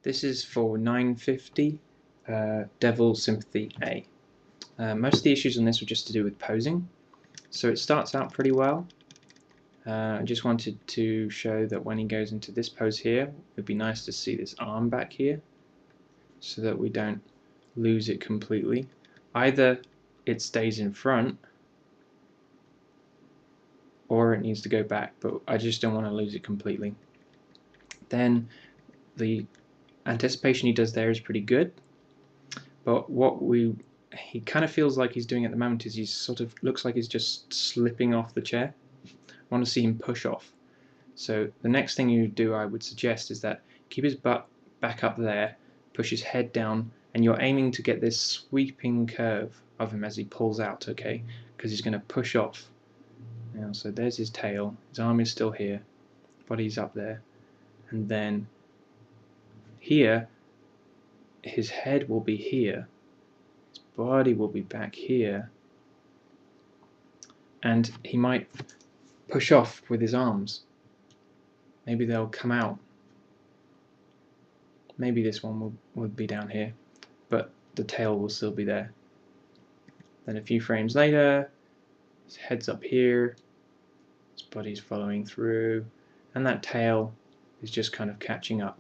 This is for 950 Devil sympathyA. Most of the issues on this were just to do with posing. So it starts out pretty well. I just wanted to show that when he goes into this pose here, it would be nice to see this arm back here so that we don't lose it completely. Either it stays in front or it needs to go back, but I just don't want to lose it completely. Then the anticipation he does there is pretty good, but what he kind of feels like he's doing at the moment is he sort of looks like he's just slipping off the chair. I want to see him push off. So the next thing you do, I would suggest, is that keep his butt back up there, push his head down, and you're aiming to get this sweeping curve of him as he pulls out, okay? Because he's going to push off. Now, so there's his tail, his arm is still here, body's up there, and then here, his head will be here, his body will be back here, and he might push off with his arms. Maybe they'll come out. Maybe this one would be down here, but the tail will still be there. Then a few frames later, his head's up here, his body's following through, and that tail is just kind of catching up.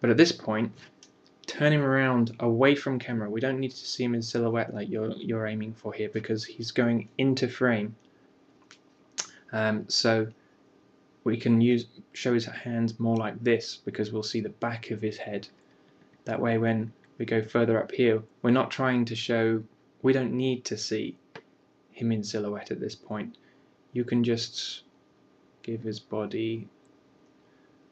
But at this point, turn him around away from camera. We don't need to see him in silhouette like you're aiming for here, because he's going into frame. So we can show his hands more like this, because we'll see the back of his head. That way when we go further up here, we're not trying to show, we don't need to see him in silhouette at this point. You can just give his body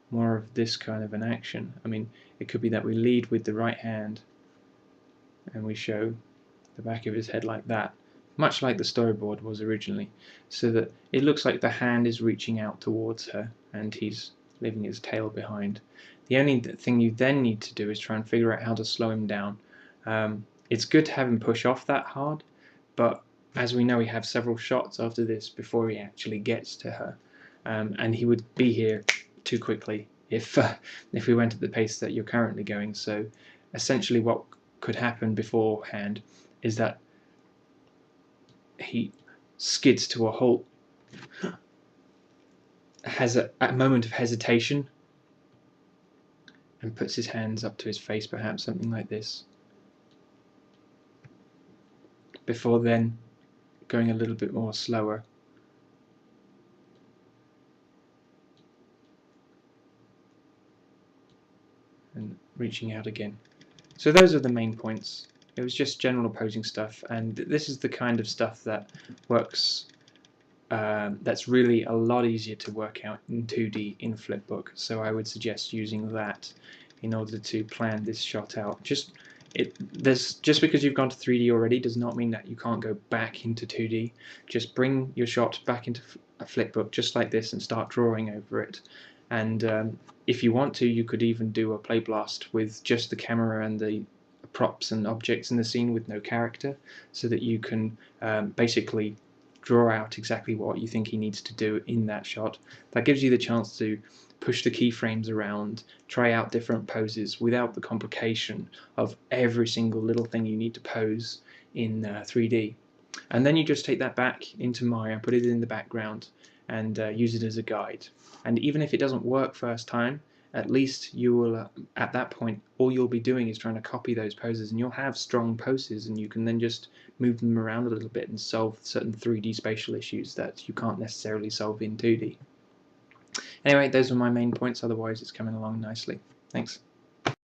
more of this kind of an action. I mean, it could be that we lead with the right hand and we show the back of his head like that, much like the storyboard was originally, so that it looks like the hand is reaching out towards her and he's leaving his tail behind. The only thing you then need to do is try and figure out how to slow him down. It's good to have him push off that hard, but as we know, we have several shots after this before he actually gets to her, and he would be here too quickly if we went at the pace that you're currently going. So essentially what could happen beforehand is that he skids to a halt, has a moment of hesitation, and puts his hands up to his face, perhaps something like this, before then going a little bit more slower. And reaching out again. So those are the main points. It was just general posing stuff, and this is the kind of stuff that works, that's really a lot easier to work out in 2D in Flipbook, so I would suggest using that in order to plan this shot out. Just because you've gone to 3D already does not mean that you can't go back into 2D. Just bring your shot back into a Flipbook just like this and start drawing over it. And if you want to, you could even do a play blast with just the camera and the props and objects in the scene with no character, so that you can basically draw out exactly what you think he needs to do in that shot. That gives you the chance to push the keyframes around, try out different poses without the complication of every single little thing you need to pose in 3D. And then you just take that back into Maya, put it in the background, and use it as a guide. And even if it doesn't work first time, at least you will, at that point, all you'll be doing is trying to copy those poses, and you'll have strong poses, and you can then just move them around a little bit and solve certain 3D spatial issues that you can't necessarily solve in 2D. Anyway, those are my main points, otherwise it's coming along nicely. Thanks.